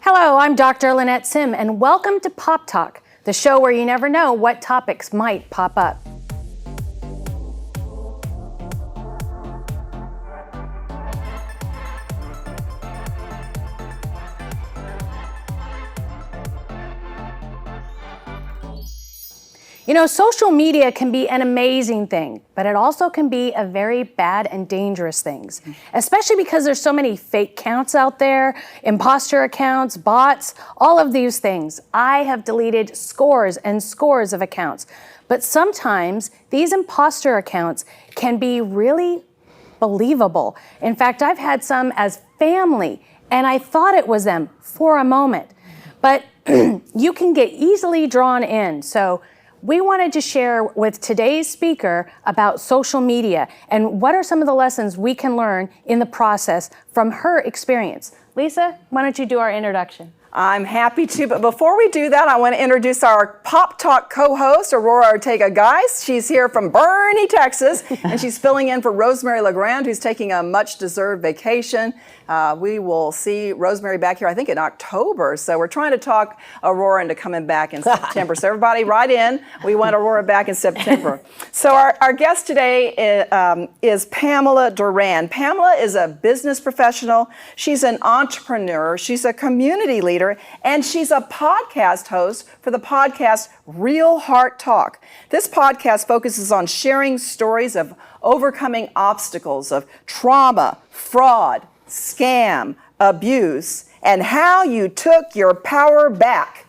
Hello, I'm Dr. Lynette Sim, and welcome to Pop Talk, the show where you never know what topics might pop up. You know, social media can be an amazing thing, but it also can be a very bad and dangerous thing, especially because there's so many fake accounts out there, imposter accounts, bots, all of these things. I have deleted scores and scores of accounts, but sometimes these imposter accounts can be really believable. In fact, I've had some as family, and I thought it was them for a moment, but you can get easily drawn in. So we wanted to share with today's speaker about social media and what are some of the lessons we can learn in the process from her experience. Lisa, why don't you do our introduction? I'm happy to, but before we do that, I want to introduce our Pop Talk co-host, Aurora Ortega-Geis. She's here from Bernie, Texas, and she's filling in for Rosemary LeGrand, who's taking a much-deserved vacation. We will see Rosemary back here, I think, in October. So we're trying to talk Aurora into coming back in September. So everybody write in. We want Aurora back in September. So our guest today is Pamela Duran. Pamela is a business professional. She's an entrepreneur. She's a community leader. And she's a podcast host for the podcast Real Heart Talk. This podcast focuses on sharing stories of overcoming obstacles of trauma, fraud, scam, abuse, and how you took your power back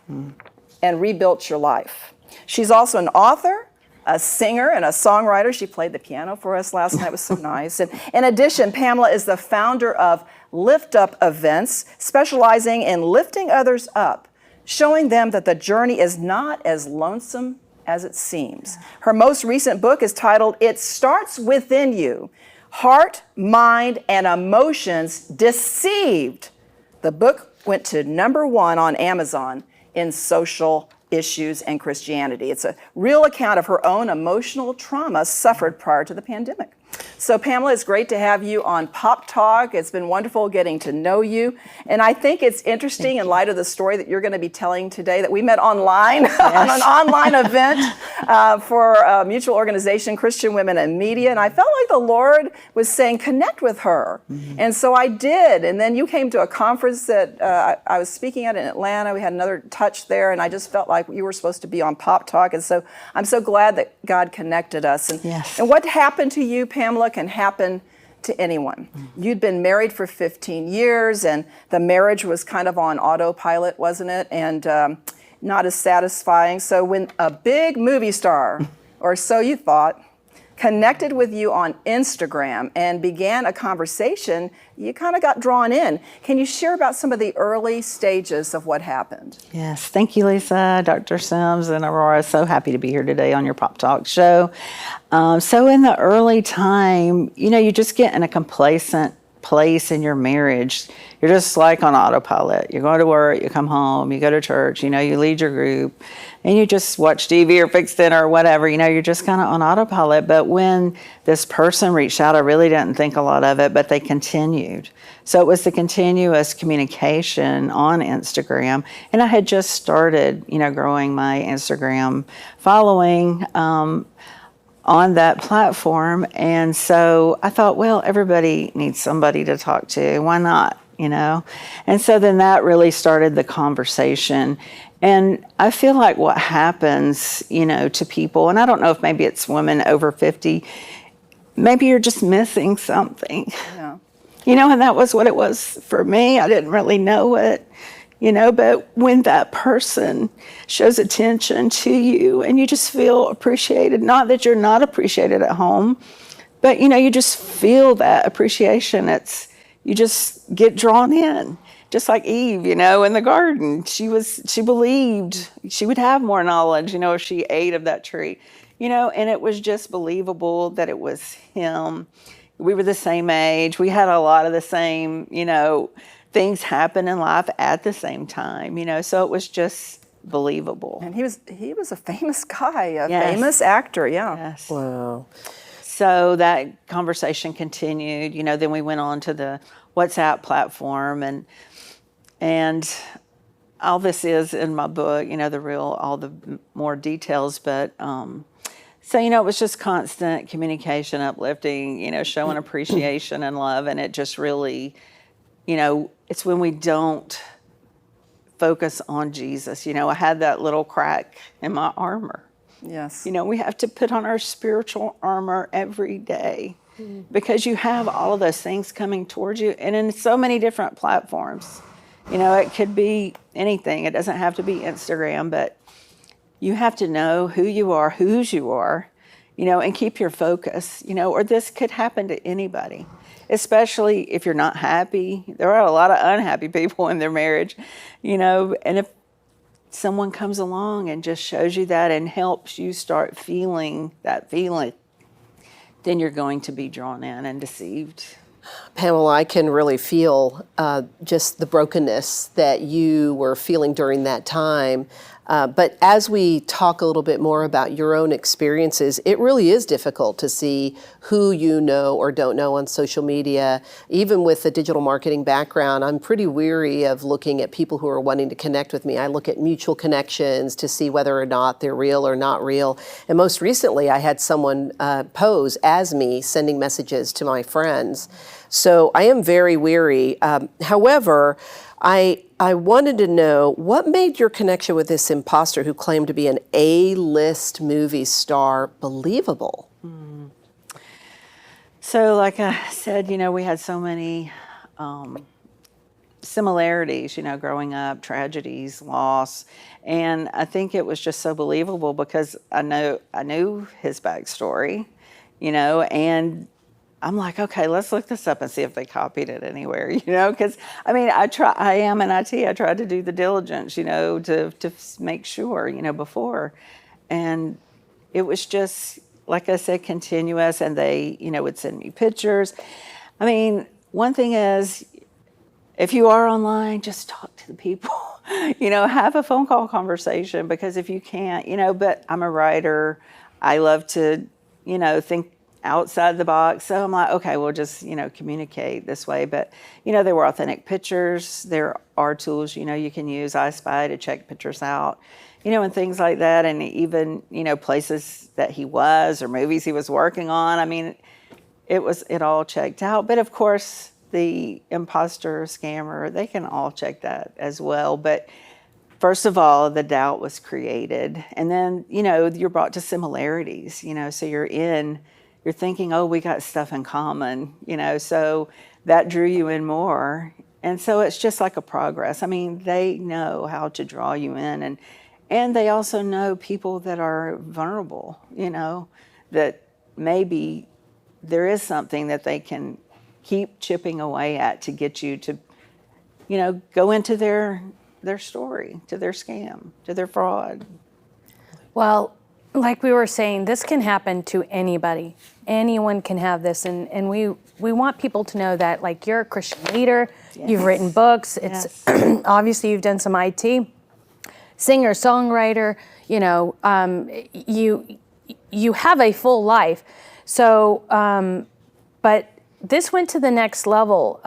and rebuilt your life. She's also an author, a singer, and a songwriter. She played the piano for us last night. It was so nice. And in addition, Pamela is the founder of Lift Up Events, specializing in lifting others up, showing them that the journey is not as lonesome as it seems. Her most recent book is titled It Starts Within You: Heart, Mind, and Emotions Deceived. The book went to #1 on Amazon in social issues and Christianity. It's a real account of her own emotional trauma suffered prior to the pandemic. So Pamela, it's great to have you on Pop Talk. It's been wonderful getting to know you. And I think it's interesting in light of the story that you're going to be telling today that we met online on an online event for a mutual organization, Christian Women in Media. And I felt like the Lord was saying, connect with her. And so I did. And then you came to a conference that I was speaking at in Atlanta. We had another touch there. And I just felt like you were supposed to be on Pop Talk. And so I'm so glad that God connected us. And what happened to you, Pamela, can happen to anyone. You'd been married for 15 years, and the marriage was kind of on autopilot, wasn't it? And not as satisfying. So when a big movie star, or so you thought, connected with you on Instagram and began a conversation, you kind of got drawn in. Can you share about some of the early stages of what happened? Yes, thank you, Lisa, Dr. Sims, and Aurora. So happy to be here today on your Pop Talk show. So in the early time, you know, you just get in a complacent place in your marriage. You're just like on autopilot. You go to work, you come home, you go to church, you know, you lead your group, and you just watch TV or fix dinner or whatever. You know, you're just kind of on autopilot. But when this person reached out, I really didn't think a lot of it, but they continued. So it was the continuous communication on Instagram. And I had just started, you know, growing my Instagram following on that platform. And so I thought, well, everybody needs somebody to talk to. Why not? You know? And so then that really started the conversation. And I feel like what happens, you know, to people, and I don't know if maybe it's women over 50, maybe you're just missing something. Yeah. You know, and that was what it was for me. I didn't really know it, you know, but when that person shows attention to you and you just feel appreciated, not that you're not appreciated at home, but, you know, you just feel that appreciation. You just get drawn in. Just like Eve, you know, in the garden, she believed she would have more knowledge, you know, if she ate of that tree, you know, and it was just believable that it was him. We were the same age. We had a lot of the same, you know, things happen in life at the same time, you know, so it was just believable. And he was a famous guy, a famous actor, yeah. Yes. Wow. So that conversation continued, you know, then we went on to the WhatsApp platform and all this is in my book, all the more details, but so, it was just constant communication, uplifting, showing appreciation and love. And it just really, it's when we don't focus on Jesus. I had that little crack in my armor. Yes. We have to put on our spiritual armor every day because you have all of those things coming towards you and in so many different platforms. It could be anything. It doesn't have to be Instagram, but you have to know who you are, whose you are, and keep your focus, or this could happen to anybody, especially if you're not happy. There are a lot of unhappy people in their marriage, and if someone comes along and just shows you that and helps you start feeling that feeling, then you're going to be drawn in and deceived. Pamela, I can really feel just the brokenness that you were feeling during that time. But as we talk a little bit more about your own experiences, it really is difficult to see who you know or don't know on social media. Even with the digital marketing background, I'm pretty weary of looking at people who are wanting to connect with me. I look at mutual connections to see whether or not they're real or not real. And most recently, I had someone pose as me, sending messages to my friends. So I am very weary. However, I wanted to know, what made your connection with this imposter who claimed to be an A-list movie star believable? So like I said, we had so many similarities, growing up, tragedies, loss. And I think it was just so believable because I knew his backstory, and I'm like, okay, let's look this up and see if they copied it anywhere, because I am in IT. I tried to do the diligence, to make sure, before. And it was just, like I said, continuous, and they, would send me pictures. One thing is, if you are online, just talk to the people, have a phone call conversation, because if you can't, but I'm a writer. I love to, think outside the box. So I'm like, okay, we'll just, communicate this way. But, there were authentic pictures. There are tools, you can use I Spy to check pictures out, and things like that. And even, places that he was or movies he was working on. It all checked out. But of course, the imposter, scammer, they can all check that as well. But first of all, the doubt was created. And then, you're brought to similarities, so you're thinking, oh, we got stuff in common, so that drew you in more. And so it's just like a progress. They know how to draw you in, and they also know people that are vulnerable, that maybe there is something that they can keep chipping away at to get you to, go into their story, to their scam, to their fraud. Well, like we were saying, this can happen to anybody. Anyone can have this, and we want people to know that, like, you're a Christian leader, yes. You've written books, it's yes. Obviously you've done some IT, singer, songwriter, you have a full life. So, but this went to the next level.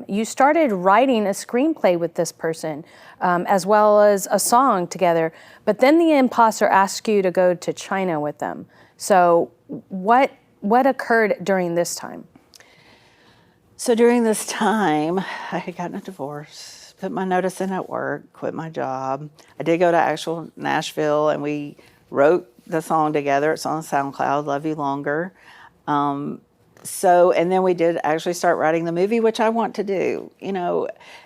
You started writing a screenplay with this person, as well as a song together. But then the imposter asked you to go to China with them. So what occurred during this time? So during this time, I had gotten a divorce, put my notice in at work, quit my job. I did go to actual Nashville, and we wrote the song together. It's on SoundCloud, Love You Longer. And then we did actually start writing the movie, which I want to do.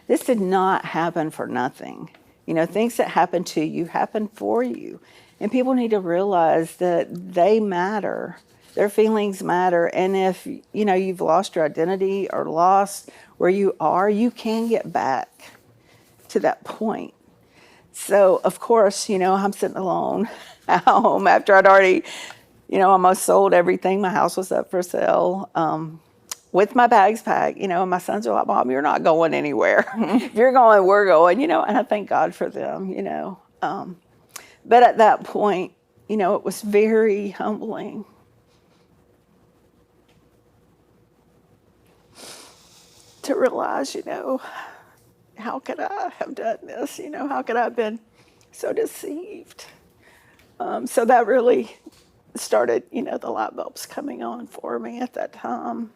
This did not happen for nothing. Things that happen to you happen for you. And people need to realize that they matter. Their feelings matter. And if, you've lost your identity or lost where you are, you can get back to that point. So, of course, I'm sitting alone at home after I'd already almost sold everything. My house was up for sale, with my bags packed, and my sons are like, Mom, you're not going anywhere. If you're going, we're going, and I thank God for them, But at that point, it was very humbling. To realize, how could I have done this? How could I have been so deceived? So that really started, the light bulbs coming on for me at that time.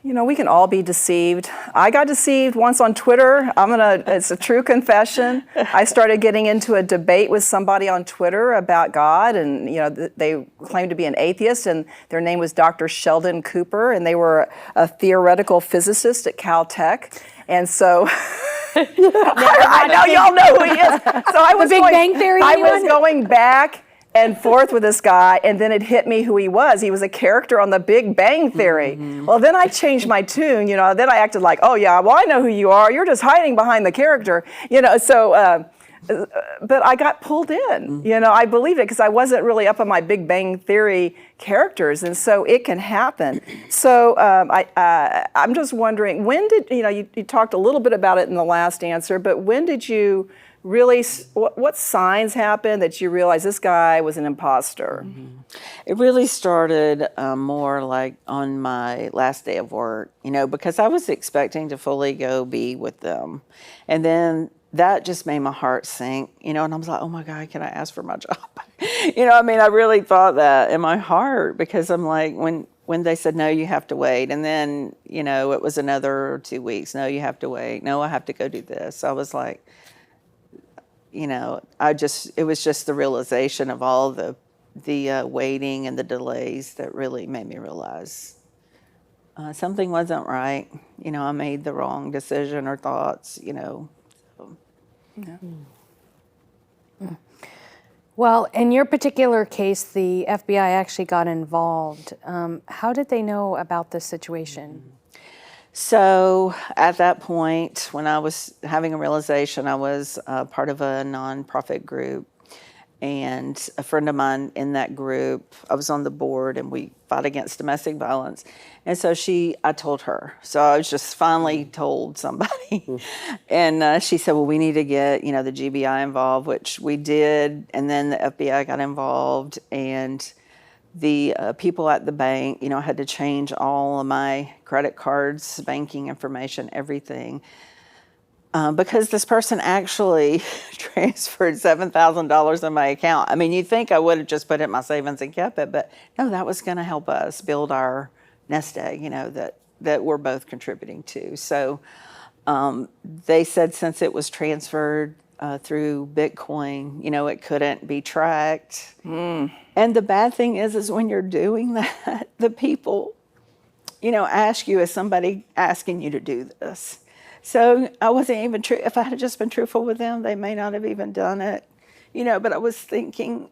We can all be deceived. I got deceived once on Twitter. It's a true confession. I started getting into a debate with somebody on Twitter about God, and they claimed to be an atheist, and their name was Dr. Sheldon Cooper, and they were a theoretical physicist at Caltech. And so I know y'all know who he is. So I was Big Bang Theory, I was anyone? going back and forth with this guy, and then it hit me who he was. He was a character on the Big Bang Theory. Well, then I changed my tune, then I acted like, oh yeah, well I know who you are. You're just hiding behind the character, but I got pulled in, I believed it because I wasn't really up on my Big Bang Theory characters, and so it can happen. So I'm just wondering, when did, you talked a little bit about it in the last answer, but when did you really, what signs happened that you realized this guy was an imposter? It really started more like on my last day of work, because I was expecting to fully go be with them. And then that just made my heart sink, and I was like, oh my God, can I ask for my job? I really thought that in my heart, because I'm like, when they said, no, you have to wait. And then, it was another 2 weeks. No, you have to wait. No, I have to go do this. I was like, it was just the realization of all the waiting and the delays that really made me realize something wasn't right. I made the wrong decision or thoughts, So. Yeah. Well, in your particular case, the FBI actually got involved. How did they know about this situation? So at that point, when I was having a realization, I was part of a nonprofit group, and a friend of mine in that group, I was on the board, and we fought against domestic violence. And so I told her. So I was just finally told somebody. And she said, well, we need to get, the GBI involved, which we did. And then the FBI got involved, and the people at the bank, I had to change all of my credit cards, banking information, everything. Because this person actually transferred $7,000 in my account. You'd think I would have just put it in my savings and kept it, but no, that was going to help us build our nest egg, that we're both contributing to. So they said since it was transferred through Bitcoin, it couldn't be tracked. And the bad thing is when you're doing that, the people, ask you, is somebody asking you to do this? So I wasn't even true. If I had just been truthful with them, they may not have even done it, but I was thinking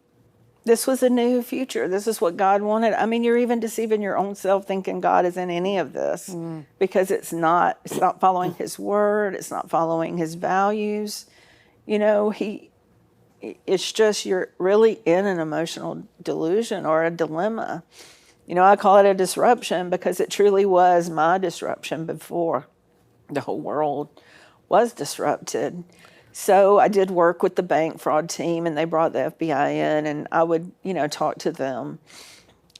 this was a new future. This is what God wanted. You're even deceiving your own self thinking God is in any of this because it's not following his word. It's not following his values. It's just you're really in an emotional delusion or a dilemma. I call it a disruption because it truly was my disruption before the whole world was disrupted. So I did work with the bank fraud team, and they brought the FBI in, and I would, talk to them.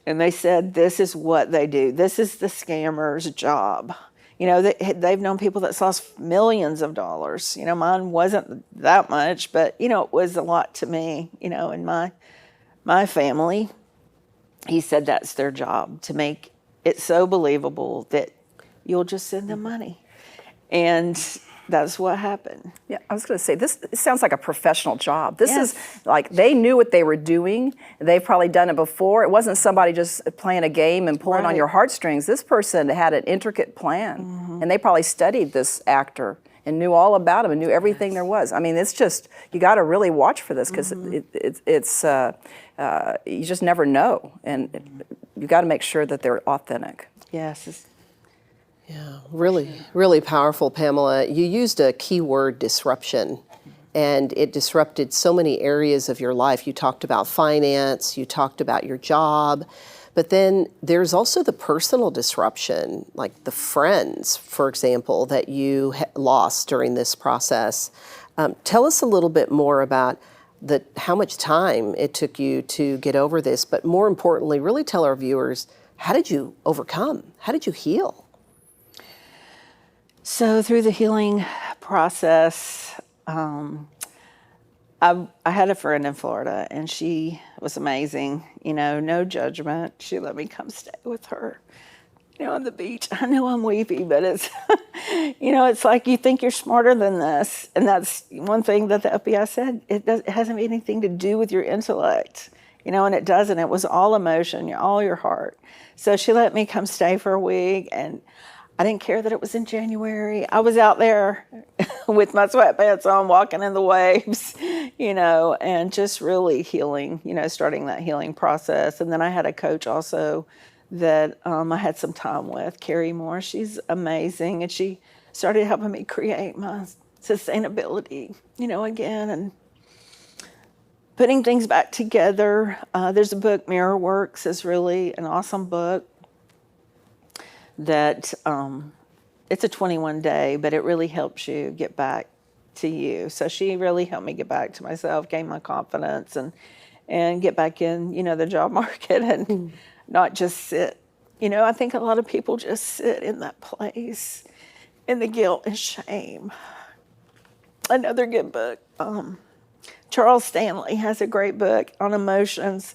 And they said, this is what they do. This is the scammer's job. They've known people that's lost millions of dollars. Mine wasn't that much, but, it was a lot to me, in my family. He said that's their job, to make it so believable that you'll just send them money. And that's what happened. Yeah, I was going to say, it sounds like a professional job. This Yes. is like they knew what they were doing. They've probably done it before. It wasn't somebody just playing a game and pulling on Right. your heartstrings. This person had an intricate plan, and they probably studied this actor and knew all about him and knew everything there was. It's just, you got to really watch for this because it's you just never know, and you got to make sure that they're authentic. Yes. Yeah, really, really powerful, Pamela. You used a key word, disruption, and it disrupted so many areas of your life. You talked about finance, you talked about your job, but then there's also the personal disruption, like the friends, for example, that you lost during this process. Tell us a little bit more about how much time it took you to get over this, but more importantly, really tell our viewers, how did you overcome? How did you heal? So through the healing process, I had a friend in Florida, and she was amazing. No judgment. She let me come stay with her, on the beach. I know I'm weepy, but it's, it's like you think you're smarter than this. And that's one thing that the FBI said. It hasn't anything to do with your intellect, and it doesn't. It was all emotion, all your heart. So she let me come stay for a week, and I didn't care that it was in January. I was out there with my sweatpants on, walking in the waves, and just really healing, starting that healing process. And then I had a coach also that I had some time with, Carrie Moore. She's amazing, and she started helping me create my sustainability, again, and putting things back together. There's a book, Mirror Works, is really an awesome book that it's a 21-day, but it really helps you get back to you. So she really helped me get back to myself, gain my confidence, and get back in, the job market and not just sit. I think a lot of people just sit in that place, in the guilt and shame. Another good book, Charles Stanley has a great book on emotions,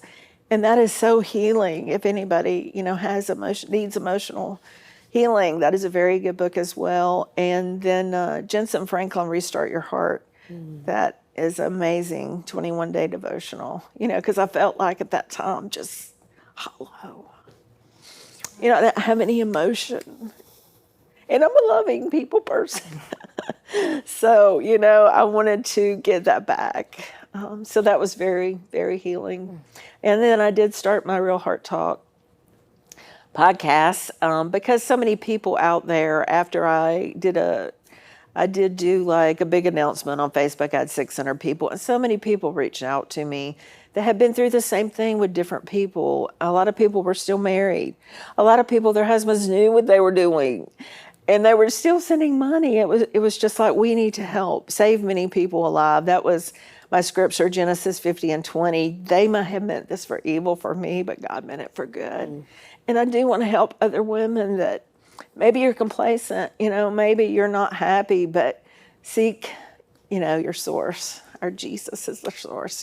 and that is so healing. If anybody, needs emotional healing, that is a very good book as well. And then Jensen Franklin, Restart Your Heart. That is amazing, 21-day devotional, because I felt like at that time just hollow. I didn't have any emotion. And I'm a loving people person. So, I wanted to get that back. So that was very, very healing. And then I did start my Real Heart Talk podcast because so many people out there, after I did do like a big announcement on Facebook. I had 600 people, and so many people reached out to me that had been through the same thing with different people. A lot of people were still married. A lot of people, their husbands knew what they were doing, and they were still sending money. It was just like, we need to help save many people alive. That was my scripture, Genesis 50:20. They might have meant this for evil for me, but God meant it for good. And I do want to help other women that maybe you're complacent, maybe you're not happy, but seek, your source. Our Jesus is the source,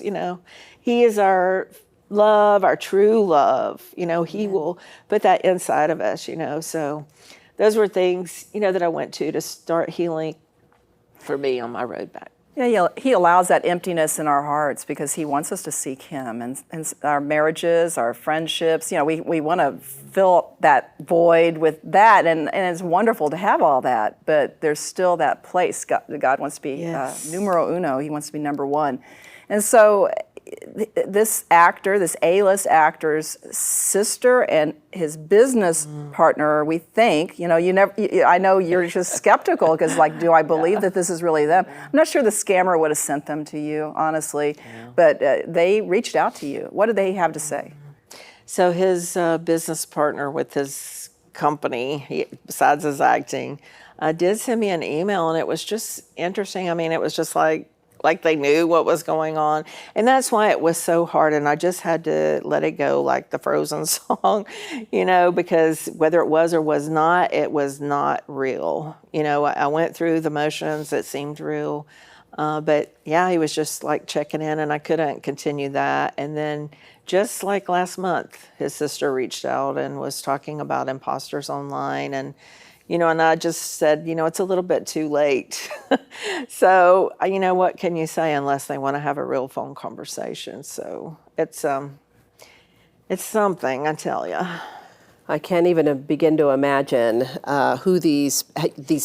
He is our love, our true love. He will put that inside of us, So those were things, that I went to start healing for me on my road back. Yeah, he allows that emptiness in our hearts because he wants us to seek him. And our marriages, our friendships, we want to fill that void with that. And it's wonderful to have all that. But there's still that place. God wants to be numero uno. He wants to be number one. And so this A-list actor's sister and his business partner, we think, I know you're just skeptical because do I believe that this is really them? I'm not sure the scammer would have sent them to you, honestly, but they reached out to you. What did they have to say? So his business partner with his company, besides his acting, did send me an email, and it was just interesting. I mean, it was just like they knew what was going on. And that's why it was so hard. And I just had to let it go like the Frozen song, because whether it was or was not, it was not real. I went through the motions that seemed real. But yeah, he was just like checking in, and I couldn't continue that. And then just like last month, his sister reached out and was talking about imposters online. And and I just said, it's a little bit too late. So, what can you say unless they want to have a real phone conversation? So it's something, I tell you. I can't even begin to imagine who these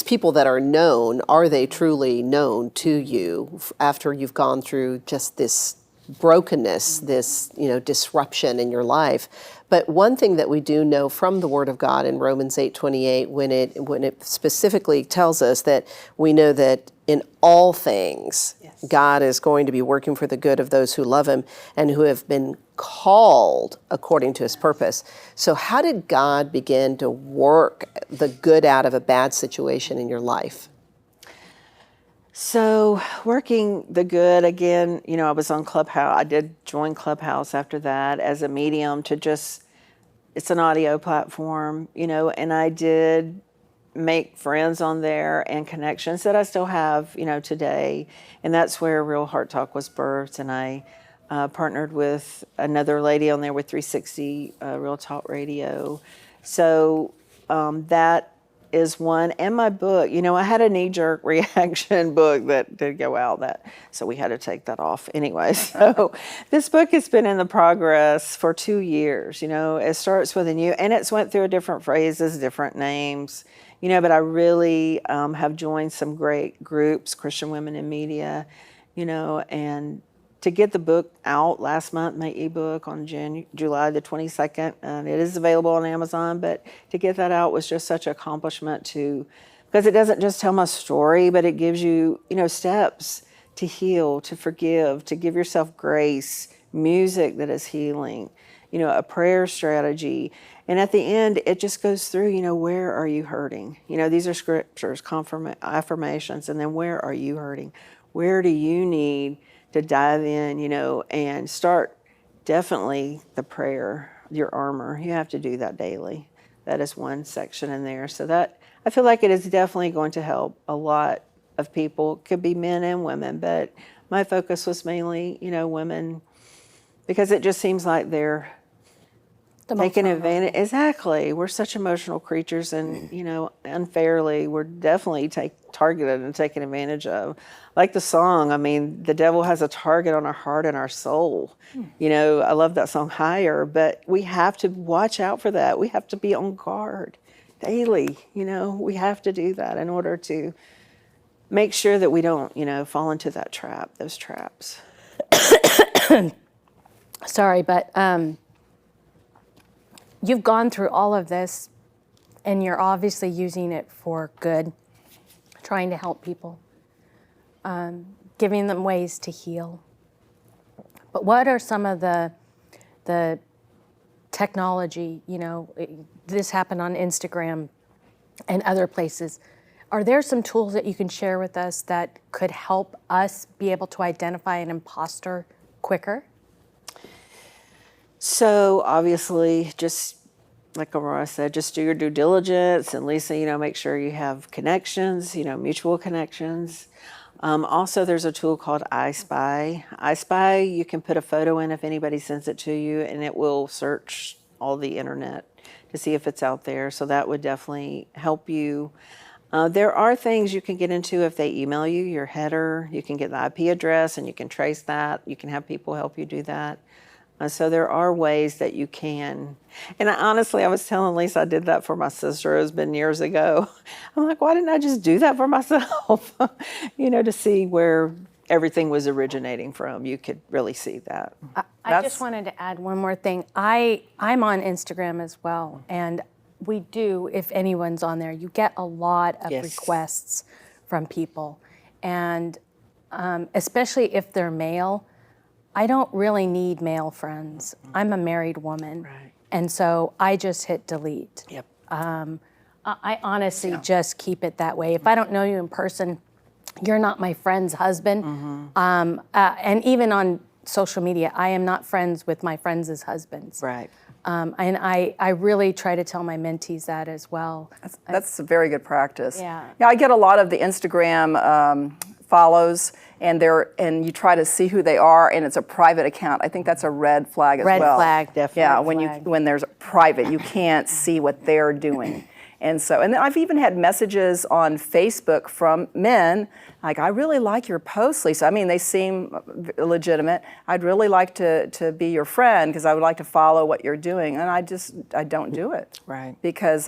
people that are known, are they truly known to you after you've gone through just this brokenness, this disruption in your life. But one thing that we do know from the Word of God in Romans 8:28, when it specifically tells us that we know that in all things, God is going to be working for the good of those who love him and who have been called according to his purpose. So how did God begin to work the good out of a bad situation in your life? So working the good, again, I was on Clubhouse. I did join Clubhouse after that as a medium to it's an audio platform, and I did make friends on there and connections that I still have, today. And that's where Real Heart Talk was birthed. And I partnered with another lady on there with 360 Real Talk Radio. So that is one. And my book, I had a knee-jerk reaction book that did go out, so we had to take that off anyway. So this book has been in the progress for 2 years. It starts with and it's went through different phrases, different names, but I really have joined some great groups, Christian Women in Media, and to get the book out last month, my ebook on July the 22nd, and it is available on Amazon, but to get that out was just such an accomplishment because it doesn't just tell my story, but it gives you, steps to heal, to forgive, to give yourself grace, music that is healing, a prayer strategy. And at the end, it just goes through, where are you hurting? These are scriptures, affirmations, and then where are you hurting? Where do you need to dive in, and start definitely the prayer, your armor. You have to do that daily. That is one section in there. So that, I feel like it is definitely going to help a lot of people. It could be men and women, but my focus was mainly, women, because it just seems like they're taking advantage. Exactly. We're such emotional creatures, and, unfairly, we're definitely targeted and taken advantage of. Like the song, the devil has a target on our heart and our soul. I love that song, Higher, but we have to watch out for that. We have to be on guard daily. We have to do that in order to make sure that we don't, fall into that trap, those traps. Sorry, but you've gone through all of this, and you're obviously using it for good, trying to help people, giving them ways to heal. But what are some of the technology, this happened on Instagram and other places. Are there some tools that you can share with us that could help us be able to identify an imposter quicker? So obviously, just like Aurora said, just do your due diligence. And Lisa, make sure you have connections, mutual connections. Also, there's a tool called I Spy. I Spy, you can put a photo in if anybody sends it to you, and it will search all the internet to see if it's out there. So that would definitely help you. There are things you can get into if they email you, your header. You can get the IP address, and you can trace that. You can have people help you do that. So there are ways that you can. And honestly, I was telling Lisa I did that for my sister. It's been years ago. I'm like, why didn't I just do that for myself? To see where everything was originating from. You could really see that. I just wanted to add one more thing. I'm on Instagram as well. And we do, if anyone's on there, you get a lot of requests from people. And especially if they're male, I don't really need male friends. I'm a married woman. Right. And so I just hit delete. Yep. I honestly just keep it that way. If I don't know you in person, you're not my friend's husband. And even on social media, I am not friends with my friends' husbands. Right. Um, And I really try to tell my mentees that as well. That's a very good practice. Yeah. Yeah, I get a lot of the Instagram follows, and you try to see who they are, and it's a private account. I think that's a red flag as well. Red flag, definitely. Yeah, when there's private, you can't see what they're doing. And then I've even had messages on Facebook from men, like, I really like your posts, Lisa. I mean, they seem legitimate. I'd really like to be your friend because I would like to follow what you're doing. And I don't do it. Right. Because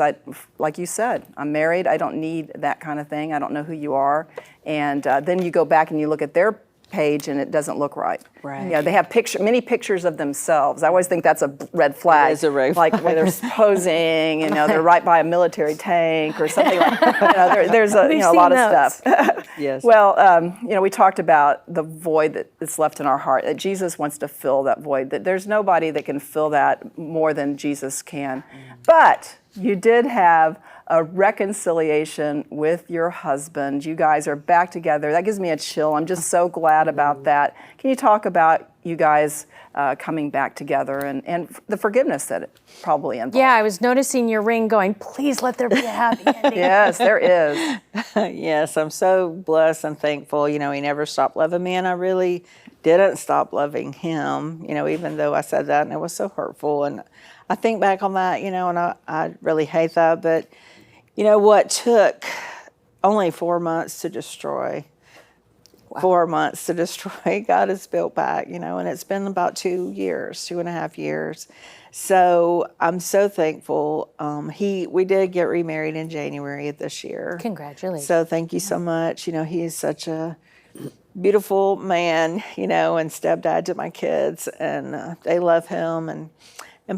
like you said, I'm married. I don't need that kind of thing. I don't know who you are. And then you go back and you look at their page and it doesn't look right. Right. Yeah, they have many pictures of themselves. I always think that's a red flag. It is a red like flag. when they're posing, they're right by a military tank or something like that. There's a lot of stuff. Yes. Well, we talked about the void that's left in our heart, that Jesus wants to fill that void, that there's nobody that can fill that more than Jesus can. But you did have a reconciliation with your husband. You guys are back together. That gives me a chill. I'm just so glad about that. Can you talk about you guys coming back together and the forgiveness that it probably involved. Yeah, I was noticing your ring going, please let there be a happy ending. Yes, there is. Yes, I'm so blessed and thankful. He never stopped loving me, and I really didn't stop loving him, even though I said that, and it was so hurtful. And I think back on that, and I really hate that. But, what took only 4 months to destroy, 4 months to destroy, God has built back, and it's been about 2.5 years. So I'm so thankful. We did get remarried in January of this year. Congratulations. So thank you so much. He is such a beautiful man, and stepdad to my kids, and they love him, and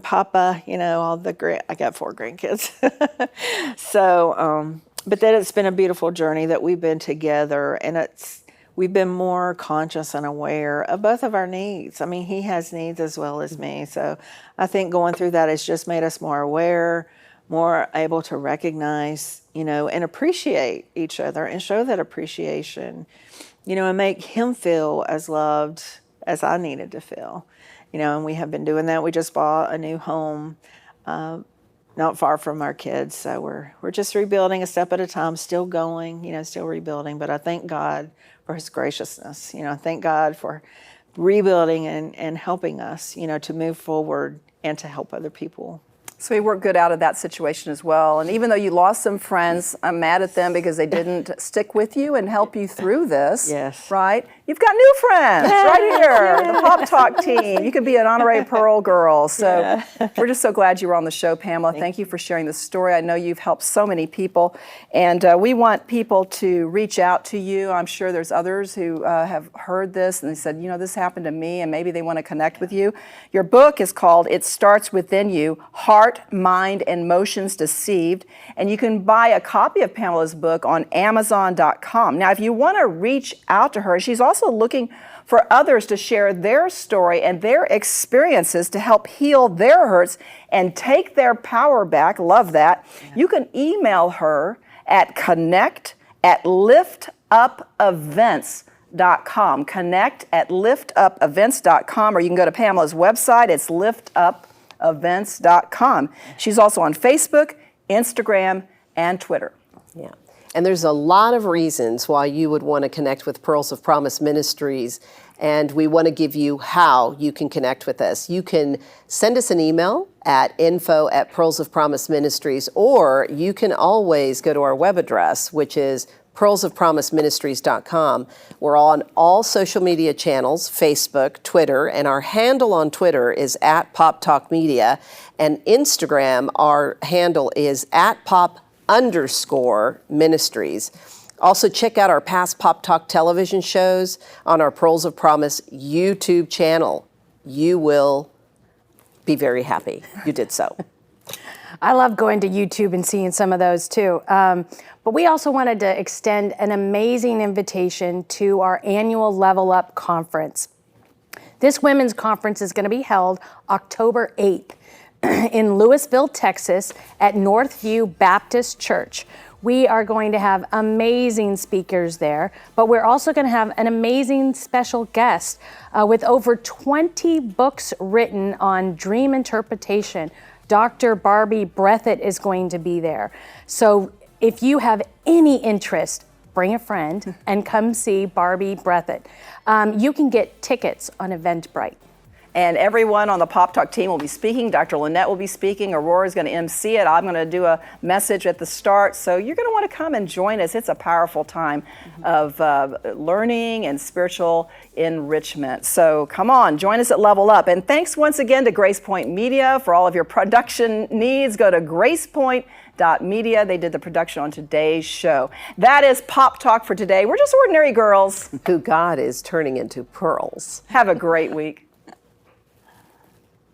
Papa, I got 4 grandkids. So, but then it's been a beautiful journey that we've been together, and we've been more conscious and aware of both of our needs. I mean, he has needs as well as me. So I think going through that has just made us more aware, more able to recognize, and appreciate each other and show that appreciation, and make him feel as loved as I needed to feel, and we have been doing that. We just bought a new home, not far from our kids. So we're just rebuilding a step at a time, still going, still rebuilding. But I thank God for his graciousness. I thank God for rebuilding and helping us, to move forward and to help other people. So we worked good out of that situation as well. And even though you lost some friends, I'm mad at them because they didn't stick with you and help you through this. Yes. Right? You've got new friends right here, the Pop Talk team. You could be an honorary Pearl girl. So we're just so glad you were on the show, Pamela. Thank you for sharing the story. I know you've helped so many people. And we want people to reach out to you. I'm sure there's others who have heard this and they said, this happened to me, and maybe they want to connect with you. Your book is called It Starts Within You, Heart, Mind, and Emotions Deceived. And you can buy a copy of Pamela's book on Amazon.com. Now, if you want to reach out to her, she's also looking for others to share their story and their experiences to help heal their hurts and take their power back. Love that. Yeah. You can email her at connect@liftupevents.com. Connect@liftupevents.com, or you can go to Pamela's website. It's liftupevents.com. She's also on Facebook, Instagram, and Twitter. Yeah. And there's a lot of reasons why you would want to connect with Pearls of Promise Ministries, and we want to give you how you can connect with us. You can send us an email at info@pearlsofpromiseministries, or you can always go to our web address, which is pearlsofpromiseministries.com. We're on all social media channels, Facebook, Twitter, and our handle on Twitter is @PopTalkMedia, and Instagram, our handle is @pop_ministries. Also, check out our past Pop Talk television shows on our Pearls of Promise YouTube channel. You will be very happy you did so. I love going to YouTube and seeing some of those too. But we also wanted to extend an amazing invitation to our annual Level Up Conference. This women's conference is going to be held October 8th in Lewisville, Texas at Northview Baptist Church. We are going to have amazing speakers there, but we're also going to have an amazing special guest with over 20 books written on dream interpretation. Dr. Barbie Breathitt is going to be there. So if you have any interest, bring a friend and come see Barbie Breathitt. You can get tickets on Eventbrite. And everyone on the Pop Talk team will be speaking. Dr. Lynette will be speaking. Aurora is going to MC it. I'm going to do a message at the start. So you're going to want to come and join us. It's a powerful time of learning and spiritual enrichment. So come on, join us at Level Up. And thanks once again to Grace Point Media for all of your production needs. Go to gracepoint.media. They did the production on today's show. That is Pop Talk for today. We're just ordinary girls who God is turning into pearls. Have a great week.